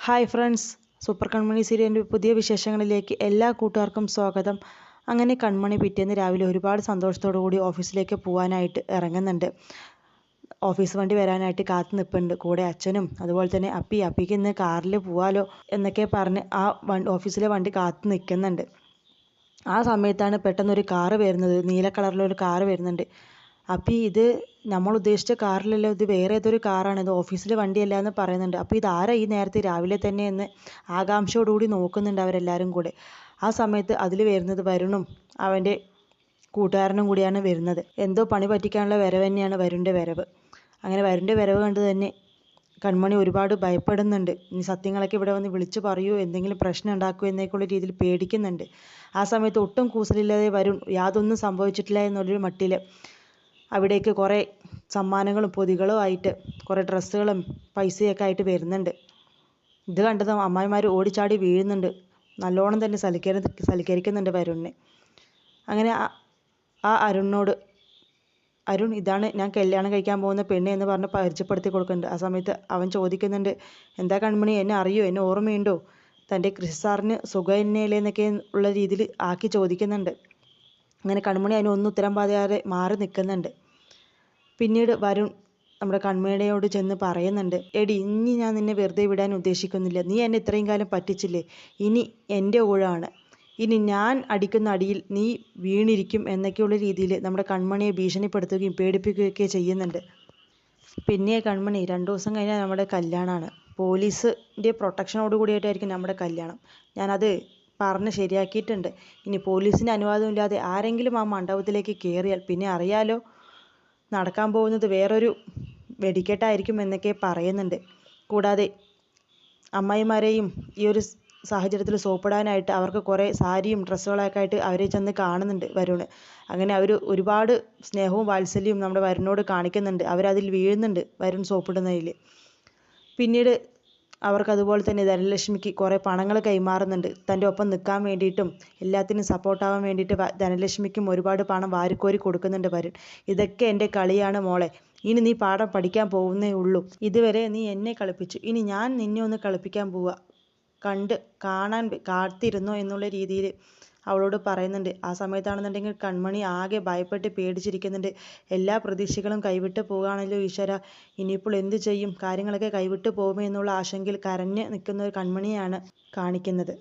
Hi friends, super കൺമണി സീരിയലിൻ്റെ പുതിയ വിശേഷങ്ങളിലേക്ക് എല്ലാ കൂട്ടുകാർക്കും സ്വാഗതം. അങ്ങനെ കൺമണി പിറ്റേന്ന് രാവിലെ ഒരുപാട് സന്തോഷത്തോടു കൂടി ഓഫീസിലേക്ക് പോകാനായിട്ട് ഇറങ്ങുന്നുണ്ട്. ഓഫീസ് വണ്ടി വരാനായിട്ട് കാത്തു നിൽപ്പുണ്ട്. കൂടെ അച്ഛനും അതുപോലെ തന്നെ അപ്പിക്ക് ഇന്ന് കാറിൽ പോവാലോ എന്നൊക്കെ പറഞ്ഞ് ആ ഓഫീസിലെ വണ്ടി കാത്തു നിൽക്കുന്നുണ്ട്. ആ സമയത്താണ് പെട്ടെന്നൊരു കാറ് വരുന്നത്. നീല കളറിലൊരു കാറ് വരുന്നുണ്ട്. അപ്പം ഇത് നമ്മൾ ഉദ്ദേശിച്ച കാറിലല്ലോ, ഇത് വേറെ ഏതൊരു കാറാണ്, ഇത് ഓഫീസിലെ വണ്ടിയല്ല എന്ന് പറയുന്നുണ്ട്. അപ്പോൾ ഇതാരാ ഈ നേരത്തെ രാവിലെ തന്നെ എന്ന് ആകാംക്ഷയോടുകൂടി നോക്കുന്നുണ്ട് അവരെല്ലാവരും കൂടെ. ആ സമയത്ത് അതിൽ വരുന്നത് വരുണും അവൻ്റെ കൂട്ടുകാരനും കൂടിയാണ് വരുന്നത്. എന്തോ പണി പറ്റിക്കാനുള്ള വരവ് തന്നെയാണ് വരുണിൻ്റെ വരവ്. അങ്ങനെ വരുണിൻ്റെ വരവ് കണ്ട് തന്നെ കൺമണി ഒരുപാട് ഭയപ്പെടുന്നുണ്ട്. ഇനി സത്യങ്ങളൊക്കെ ഇവിടെ വന്ന് വിളിച്ചു പറയൂ, എന്തെങ്കിലും പ്രശ്നം ഉണ്ടാക്കുമോ എന്നൊക്കെയുള്ള രീതിയിൽ പേടിക്കുന്നുണ്ട്. ആ സമയത്ത് ഒട്ടും കൂസലില്ലാതെ വരുൺ യാതൊന്നും സംഭവിച്ചിട്ടില്ല എന്നുള്ളൊരു മട്ടിൽ അവിടേക്ക് കുറേ സമ്മാനങ്ങളും പൊതികളും ആയിട്ട് കുറേ ഡ്രസ്സുകളും പൈസയൊക്കെ ആയിട്ട് വരുന്നുണ്ട്. ഇത് കണ്ടത് അമ്മായിമാർ ഓടിച്ചാടി വീഴുന്നുണ്ട്. നല്ലോണം തന്നെ സൽക്കരിക്കുന്നുണ്ട് വരുണിനെ. അങ്ങനെ ആ അരുണിനോട്, അരുൺ ഇതാണ് ഞാൻ കല്യാണം കഴിക്കാൻ പോകുന്ന പെണ്ണ് എന്ന് പറഞ്ഞ് പരിചയപ്പെടുത്തി കൊടുക്കുന്നുണ്ട്. ആ സമയത്ത് അവൻ ചോദിക്കുന്നുണ്ട്, എന്താ കൺമണി, എന്നെ അറിയോ, എന്നെ ഓർമ്മയുണ്ടോ, തൻ്റെ കൃഷി സാറിന് സുഖമില്ലേ എന്നൊക്കെ ഉള്ള രീതിയിൽ ആക്കി ചോദിക്കുന്നുണ്ട്. അങ്ങനെ കൺമണി അതിനൊന്നും ഉത്തരം പറയാതെ മാറി നിൽക്കുന്നുണ്ട്. പിന്നീട് വരുൺ നമ്മുടെ കൺമണിയോട് ചെന്ന് പറയുന്നുണ്ട്, എടി ഇനി ഞാൻ നിന്നെ വെറുതെ വിടാൻ ഉദ്ദേശിക്കുന്നില്ല. നീ എന്നെ ഇത്രയും കാലം പറ്റിച്ചില്ലേ, ഇനി എൻ്റെ ഊഴമാണ്. ഇനി ഞാൻ അടിക്കുന്ന അടിയിൽ നീ വീണിരിക്കും എന്നൊക്കെയുള്ള രീതിയിൽ നമ്മുടെ കൺമണിയെ ഭീഷണിപ്പെടുത്തുകയും പേടിപ്പിക്കുകയൊക്കെ ചെയ്യുന്നുണ്ട്. പിന്നെ കൺമണി 2 ദിവസം കഴിഞ്ഞാൽ നമ്മുടെ കല്യാണമാണ്. പോലീസിൻ്റെ പ്രൊട്ടക്ഷനോട് കൂടിയിട്ടായിരിക്കും നമ്മുടെ കല്യാണം. ഞാനത് പറഞ്ഞ് ശരിയാക്കിയിട്ടുണ്ട്. ഇനി പോലീസിൻ്റെ അനുവാദമില്ലാതെ ആരെങ്കിലും ആ മണ്ഡപത്തിലേക്ക് കയറിയാൽ പിന്നെ അറിയാലോ, നടക്കാൻ പോകുന്നത് വേറൊരു വെടിക്കെട്ടായിരിക്കും എന്നൊക്കെ പറയുന്നുണ്ട്. കൂടാതെ അമ്മായിമാരെയും ഈ ഒരു സാഹചര്യത്തിൽ സോപ്പിടാനായിട്ട് അവർക്ക് കുറേ സാരിയും ഡ്രസ്സുകളൊക്കെ ആയിട്ട് അവരെ ചെന്ന് കാണുന്നുണ്ട് വരുണ്. അങ്ങനെ അവർ ഒരുപാട് സ്നേഹവും വാത്സല്യവും നമ്മുടെ വരുണിനോട് കാണിക്കുന്നുണ്ട്. അവരതിൽ വീഴുന്നുണ്ട് വരുൺ സോപ്പിടുന്നതിൽ. പിന്നീട് അവർക്കതുപോലെ തന്നെ ധനലക്ഷ്മിക്ക് കുറേ പണങ്ങൾ കൈമാറുന്നുണ്ട്. തൻ്റെ ഒപ്പം നിൽക്കാൻ വേണ്ടിയിട്ടും എല്ലാത്തിനും സപ്പോർട്ടാവാൻ വേണ്ടിയിട്ട് ധനലക്ഷ്മിക്കും ഒരുപാട് പണം വാരിക്കോരി കൊടുക്കുന്നുണ്ട് വരുൺ. ഇതൊക്കെ എൻ്റെ കളിയാണ് മോളെ, ഇനി നീ പാഠം പഠിക്കാൻ പോകുന്നേ ഉള്ളൂ. ഇതുവരെ നീ എന്നെ കളിപ്പിച്ചു, ഇനി ഞാൻ നിന്നെ ഒന്ന് കളിപ്പിക്കാൻ പോവുക, കാണാൻ കാത്തിരുന്നോ എന്നുള്ള രീതിയിൽ അവളോട് പറയുന്നുണ്ട്. ആ സമയത്താണെന്നുണ്ടെങ്കിൽ കൺമണി ആകെ ഭയപ്പെട്ട് പേടിച്ചിരിക്കുന്നുണ്ട്. എല്ലാ പ്രതീക്ഷകളും കൈവിട്ട് പോകുകയാണല്ലോ ഈശ്വര, ഇനിയിപ്പോൾ എന്ത് ചെയ്യും, കാര്യങ്ങളൊക്കെ കൈവിട്ട് പോകുമോ എന്നുള്ള ആശങ്കയിൽ കരഞ്ഞ് നിൽക്കുന്ന ഒരു കൺമണിയാണ് കാണിക്കുന്നത്.